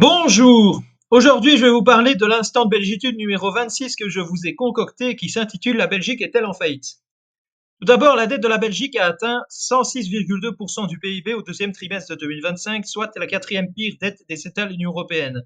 Bonjour! Aujourd'hui, je vais vous parler de l'instant de belgitude numéro 26 que je vous ai concocté qui s'intitule La Belgique est-elle en faillite? Tout d'abord, la dette de la Belgique a atteint 106,2% du PIB au deuxième trimestre de 2025, soit la quatrième pire dette des États de l'Union européenne.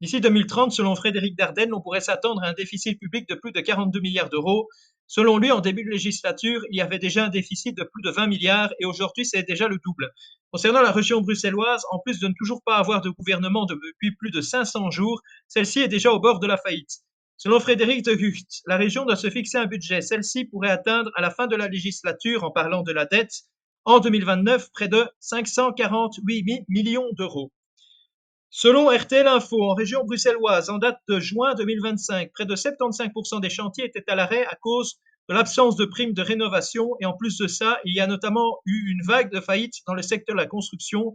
D'ici 2030, selon Frédéric Dardenne, on pourrait s'attendre à un déficit public de plus de 42 milliards d'euros. Selon lui, en début de législature, il y avait déjà un déficit de plus de 20 milliards et aujourd'hui, c'est déjà le double. Concernant la région bruxelloise, en plus de ne toujours pas avoir de gouvernement depuis plus de 500 jours, celle-ci est déjà au bord de la faillite. Selon Frédéric de Gucht, la région doit se fixer un budget. Celle-ci pourrait atteindre à la fin de la législature, en parlant de la dette, en 2029, près de 548 millions d'euros. Selon RTL Info, en région bruxelloise, en date de juin 2025, près de 75% des chantiers étaient à l'arrêt à cause de l'absence de primes de rénovation et en plus de ça, il y a notamment eu une vague de faillites dans le secteur de la construction,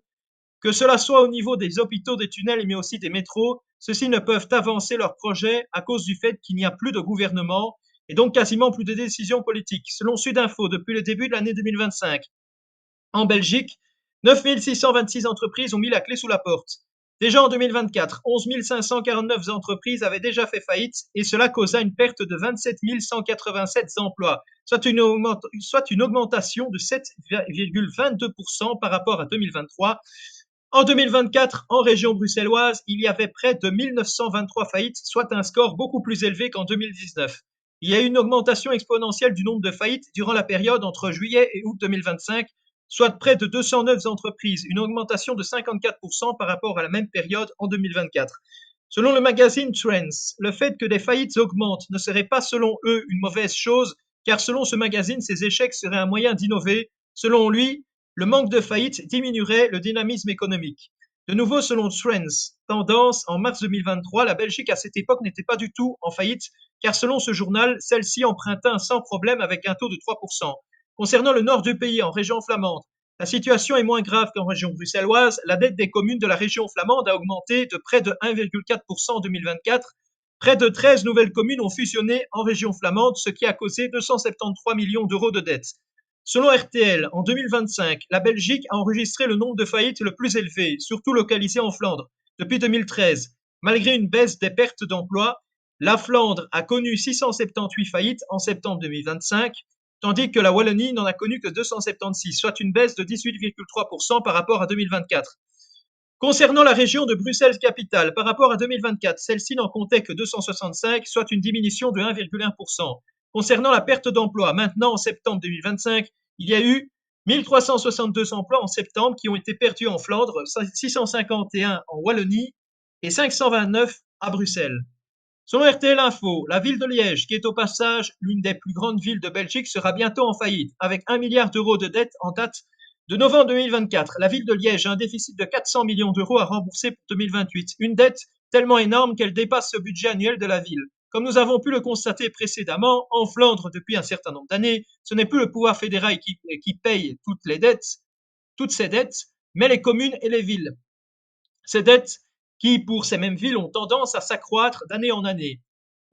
que cela soit au niveau des hôpitaux, des tunnels, mais aussi des métros. Ceux-ci ne peuvent avancer leurs projets à cause du fait qu'il n'y a plus de gouvernement et donc quasiment plus de décisions politiques. Selon Sudinfo, depuis le début de l'année 2025, en Belgique, 9 626 entreprises ont mis la clé sous la porte. Déjà en 2024, 11 549 entreprises avaient déjà fait faillite et cela causa une perte de 27 187 emplois, soit une augmentation de 7,22% par rapport à 2023. En 2024, en région bruxelloise, il y avait près de 1923 faillites, soit un score beaucoup plus élevé qu'en 2019. Il y a eu une augmentation exponentielle du nombre de faillites durant la période entre juillet et août 2025, soit près de 209 entreprises, une augmentation de 54% par rapport à la même période en 2024. Selon le magazine Trends, le fait que des faillites augmentent ne serait pas selon eux une mauvaise chose, car selon ce magazine, ces échecs seraient un moyen d'innover. Selon lui, le manque de faillite diminuerait le dynamisme économique. De nouveau, selon Trends Tendance, en mars 2023, la Belgique à cette époque n'était pas du tout en faillite, car selon ce journal, celle-ci emprunta sans problème avec un taux de 3%. Concernant le nord du pays, en région flamande, la situation est moins grave qu'en région bruxelloise. La dette des communes de la région flamande a augmenté de près de 1,4% en 2024. Près de 13 nouvelles communes ont fusionné en région flamande, ce qui a causé 273 millions d'euros de dettes. Selon RTL, en 2025, la Belgique a enregistré le nombre de faillites le plus élevé, surtout localisé en Flandre, depuis 2013. Malgré une baisse des pertes d'emplois, la Flandre a connu 678 faillites en septembre 2025, tandis que la Wallonie n'en a connu que 276, soit une baisse de 18,3% par rapport à 2024. Concernant la région de Bruxelles-Capitale, par rapport à 2024, celle-ci n'en comptait que 265, soit une diminution de 1,1%. Concernant la perte d'emploi, maintenant en septembre 2025, il y a eu 1362 emplois en septembre qui ont été perdus en Flandre, 651 en Wallonie et 529 à Bruxelles. Selon RTL Info, la ville de Liège, qui est au passage l'une des plus grandes villes de Belgique, sera bientôt en faillite, avec 1 milliard d'euros de dettes en date de novembre 2024. La ville de Liège a un déficit de 400 millions d'euros à rembourser pour 2028, une dette tellement énorme qu'elle dépasse le budget annuel de la ville. Comme nous avons pu le constater précédemment, en Flandre depuis un certain nombre d'années, ce n'est plus le pouvoir fédéral qui paye toutes ces dettes, mais les communes et les villes. Ces dettes qui, pour ces mêmes villes, ont tendance à s'accroître d'année en année.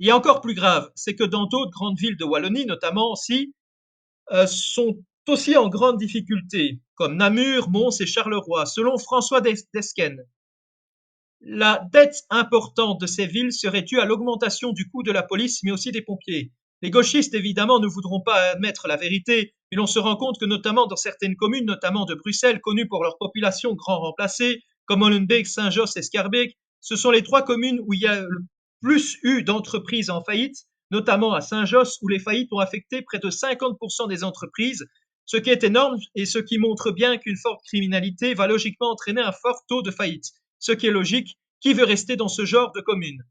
Et encore plus grave, c'est que dans d'autres grandes villes de Wallonie, notamment aussi, sont aussi en grande difficulté, comme Namur, Mons et Charleroi. Selon François Desquen, la dette importante de ces villes serait due à l'augmentation du coût de la police, mais aussi des pompiers. Les gauchistes, évidemment, ne voudront pas admettre la vérité, mais l'on se rend compte que notamment dans certaines communes, notamment de Bruxelles, connues pour leur population grand remplacée, comme Molenbeek, Saint-Josse et Schaerbeek, ce sont les trois communes où il y a le plus eu d'entreprises en faillite, notamment à Saint-Josse, où les faillites ont affecté près de 50% des entreprises, ce qui est énorme et ce qui montre bien qu'une forte criminalité va logiquement entraîner un fort taux de faillite. Ce qui est logique, qui veut rester dans ce genre de communes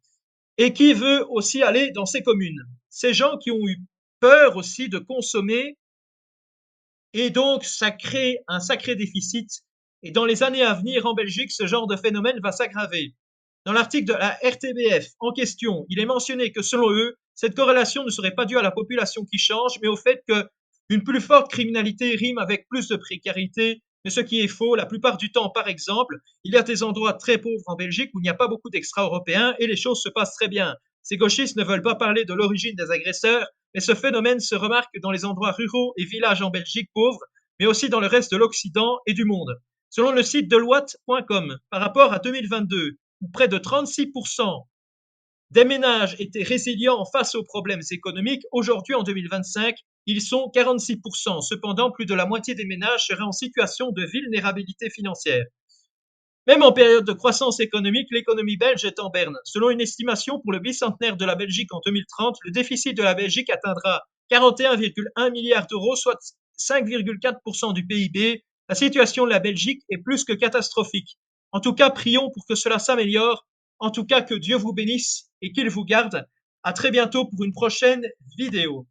et qui veut aussi aller dans ces communes. Ces gens qui ont eu peur aussi de consommer et donc ça crée un sacré déficit. Et dans les années à venir en Belgique, ce genre de phénomène va s'aggraver. Dans l'article de la RTBF en question, il est mentionné que selon eux, cette corrélation ne serait pas due à la population qui change, mais au fait qu'une plus forte criminalité rime avec plus de précarité. Mais ce qui est faux, la plupart du temps, par exemple, il y a des endroits très pauvres en Belgique où il n'y a pas beaucoup d'extra-européens et les choses se passent très bien. Ces gauchistes ne veulent pas parler de l'origine des agresseurs, mais ce phénomène se remarque dans les endroits ruraux et villages en Belgique pauvres, mais aussi dans le reste de l'Occident et du monde. Selon le site deloitte.com, par rapport à 2022, où près de 36% des ménages étaient résilients face aux problèmes économiques, aujourd'hui en 2025, ils sont 46%. Cependant, plus de la moitié des ménages seraient en situation de vulnérabilité financière. Même en période de croissance économique, l'économie belge est en berne. Selon une estimation pour le bicentenaire de la Belgique en 2030, le déficit de la Belgique atteindra 41,1 milliards d'euros, soit 5,4% du PIB. La situation de la Belgique est plus que catastrophique. En tout cas, prions pour que cela s'améliore. En tout cas, que Dieu vous bénisse et qu'il vous garde. À très bientôt pour une prochaine vidéo.